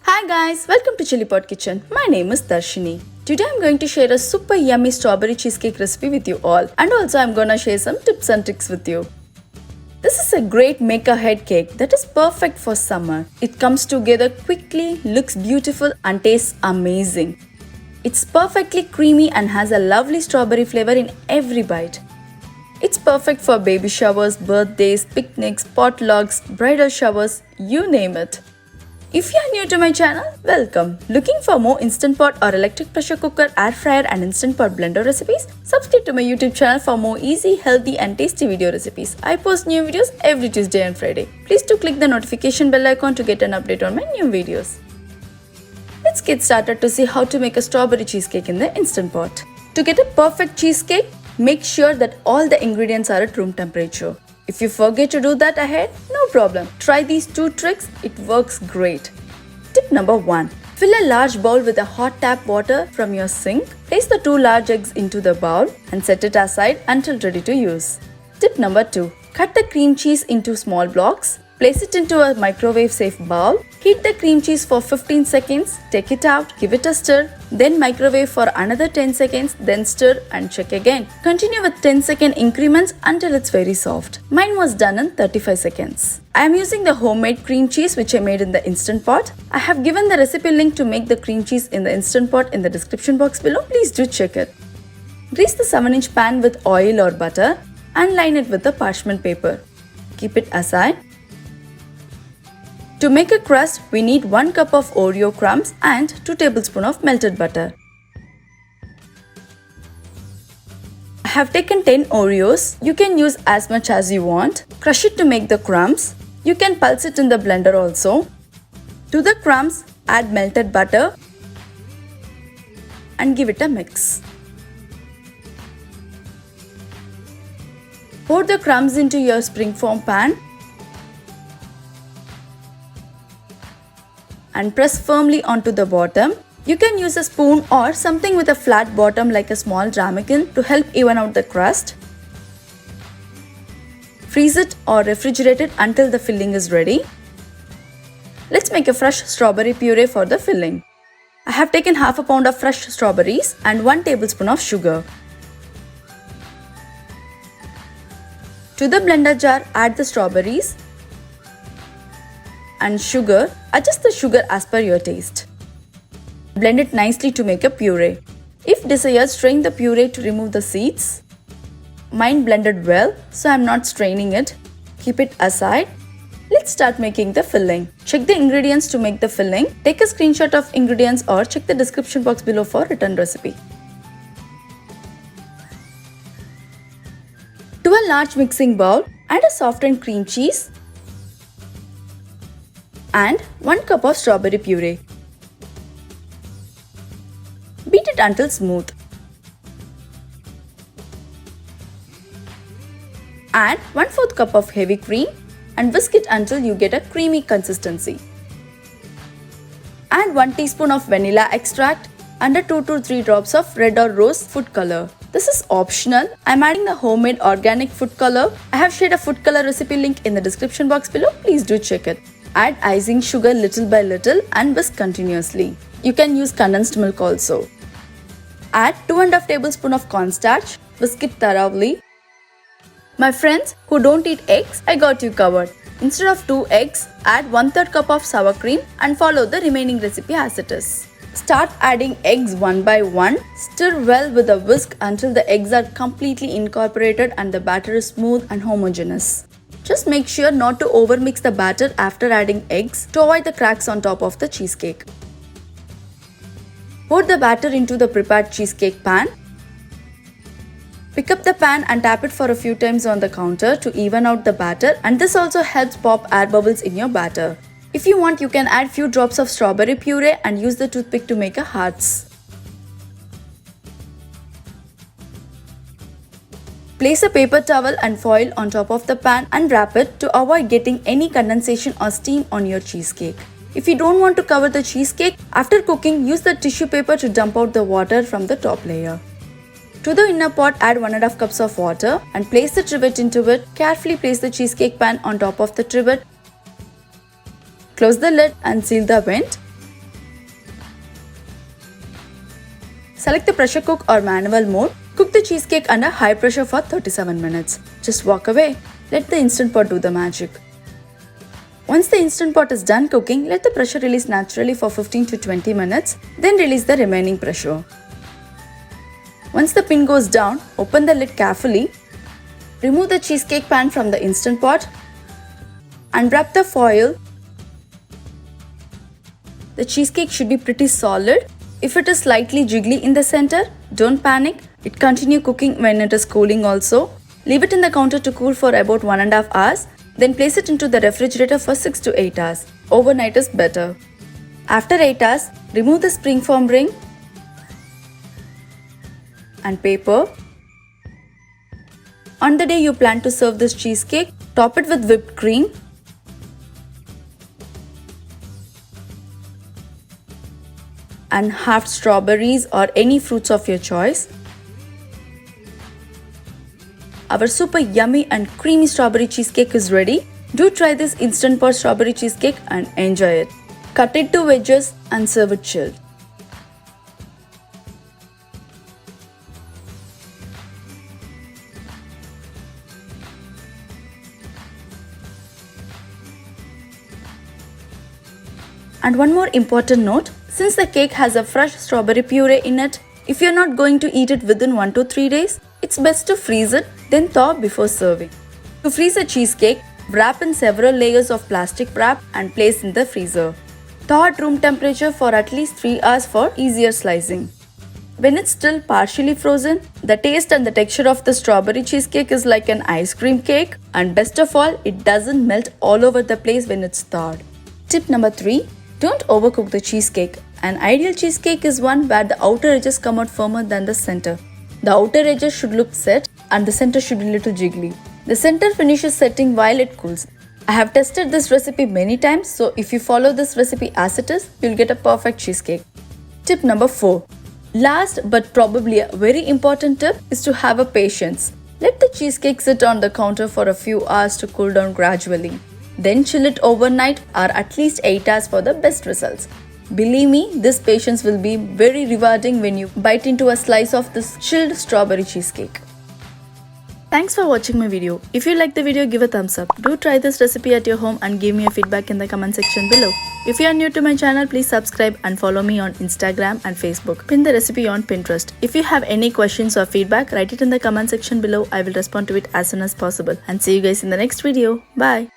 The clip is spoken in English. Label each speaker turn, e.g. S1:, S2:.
S1: Hi guys, welcome to Chillipot kitchen. My name is Darshini. Today I'm going to share a super yummy strawberry cheesecake recipe with you all, and also I'm gonna share some tips and tricks with you. This is a great make-ahead cake that is perfect for summer. It comes together quickly, looks beautiful and tastes amazing. It's perfectly creamy and has a lovely strawberry flavor in every bite. It's perfect for baby showers, birthdays, picnics, potlucks, bridal showers, you name it. If you are new to my channel, welcome. Looking for more Instant Pot or electric pressure cooker, air fryer and Instant Pot blender recipes? Subscribe to my YouTube channel for more easy, healthy and tasty video recipes. I post new videos every Tuesday and Friday. Please do click the notification bell icon to get an update on my new videos. Let's get started to see how to make a strawberry cheesecake in the Instant Pot. To get a perfect cheesecake, make sure that all the ingredients are at room temperature. If you forget to do that ahead, no problem. Try these two tricks, it works great. Tip number 1. Fill a large bowl with a hot tap water from your sink. Place the 2 large eggs into the bowl and set it aside until ready to use. Tip number 2. Cut the cream cheese into small blocks. Place it into a microwave safe bowl. Heat the cream cheese for 15 seconds. Take it out, give it a stir. Then microwave for another 10 seconds. Then stir and check again. Continue with 10-second increments until it's very soft. Mine was done in 35 seconds. I am using the homemade cream cheese which I made in the Instant Pot. I have given the recipe link to make the cream cheese in the Instant Pot in the description box below. Please do check it. Grease the 7-inch pan with oil or butter and line it with the parchment paper. Keep it aside. To make a crust, we need 1 cup of oreo crumbs and 2 tablespoons of melted butter. I have taken 10 oreos. You can use as much as you want. Crush it to make the crumbs. You can pulse it in the blender also. To the crumbs, add melted butter and give it a mix. Pour the crumbs into your springform pan and press firmly onto the bottom. You can use a spoon or something with a flat bottom like a small ramekin to help even out the crust. Freeze it or refrigerate it until the filling is ready. Let's make a fresh strawberry puree for the filling. I have taken half a pound of fresh strawberries and 1 tablespoon of sugar. To the blender jar, add the strawberries and sugar. Adjust the sugar as per your taste. Blend it nicely to make a puree. If desired, strain the puree to remove the seeds. Mine blended well, so I am not straining it. Keep it aside. Let's start making the filling. Check the ingredients to make the filling. Take a screenshot of ingredients or check the description box below for written recipe. To a large mixing bowl, add a softened cream cheese and 1 cup of strawberry puree. Beat it until smooth. Add 1/4 cup of heavy cream and whisk it until you get a creamy consistency. Add 1 teaspoon of vanilla extract and 2 to 3 drops of red or rose food color. This is optional. I am adding the homemade organic food color. I have shared a food color recipe link in the description box below. Please do check it. Add icing sugar little by little and whisk continuously. You can use condensed milk also. Add 2½ tablespoons of cornstarch. Whisk it thoroughly. My friends who don't eat eggs, I got you covered. Instead of 2 eggs, add 1/3 cup of sour cream and follow the remaining recipe as it is. Start adding eggs one by one. Stir well with a whisk until the eggs are completely incorporated and the batter is smooth and homogeneous. Just make sure not to overmix the batter after adding eggs to avoid the cracks on top of the cheesecake. Pour the batter into the prepared cheesecake pan. Pick up the pan and tap it for a few times on the counter to even out the batter, and this also helps pop air bubbles in your batter. If you want, you can add few drops of strawberry puree and use the toothpick to make a hearts. Place a paper towel and foil on top of the pan and wrap it to avoid getting any condensation or steam on your cheesecake. If you don't want to cover the cheesecake, after cooking, use the tissue paper to dump out the water from the top layer. To the inner pot, add 1½ cups of water and place the trivet into it. Carefully place the cheesecake pan on top of the trivet. Close the lid and seal the vent. Select the pressure cook or manual mode. Cook the cheesecake under high pressure for 37 minutes. Just walk away. Let the Instant Pot do the magic. Once the Instant Pot is done cooking, let the pressure release naturally for 15 to 20 minutes. Then release the remaining pressure. Once the pin goes down, open the lid carefully. Remove the cheesecake pan from the Instant Pot. Unwrap the foil. The cheesecake should be pretty solid. If it is slightly jiggly in the center, don't panic. It continue cooking when it is cooling also. Leave it in the counter to cool for about 1.5 hours. Then place it into the refrigerator for 6 to 8 hours. Overnight is better. After 8 hours, remove the springform ring and paper. On the day you plan to serve this cheesecake, top it with whipped cream. And half strawberries or any fruits of your choice. Our super yummy and creamy strawberry cheesecake is ready. Do try this Instant Pot strawberry cheesecake and enjoy it. Cut it to wedges and serve it chilled. And one more important note, since the cake has a fresh strawberry puree in it, if you're not going to eat it within 1 to 3 days, it's best to freeze it, then thaw before serving. To freeze a cheesecake, wrap in several layers of plastic wrap and place in the freezer. Thaw at room temperature for at least 3 hours for easier slicing. When it's still partially frozen, the taste and the texture of the strawberry cheesecake is like an ice cream cake, and best of all, it doesn't melt all over the place when it's thawed. Tip number 3. Don't overcook the cheesecake. An ideal cheesecake is one where the outer edges come out firmer than the center. The outer edges should look set and the center should be a little jiggly. The center finishes setting while it cools. I have tested this recipe many times, so if you follow this recipe as it is, you'll get a perfect cheesecake. Tip number 4. Last but probably a very important tip is to have a patience. Let the cheesecake sit on the counter for a few hours to cool down gradually. Then chill it overnight or at least 8 hours for the best results. Believe me, this patience will be very rewarding when you bite into a slice of this chilled strawberry cheesecake. Thanks for watching my video. If you like the video, give a thumbs up. Do try this recipe at your home and give me a feedback in the comment section below. If you are new to my channel, please subscribe and follow me on Instagram and Facebook. Pin the recipe on Pinterest. If you have any questions or feedback, write it in the comment section below. I will respond to it as soon as possible. And see you guys in the next video. Bye.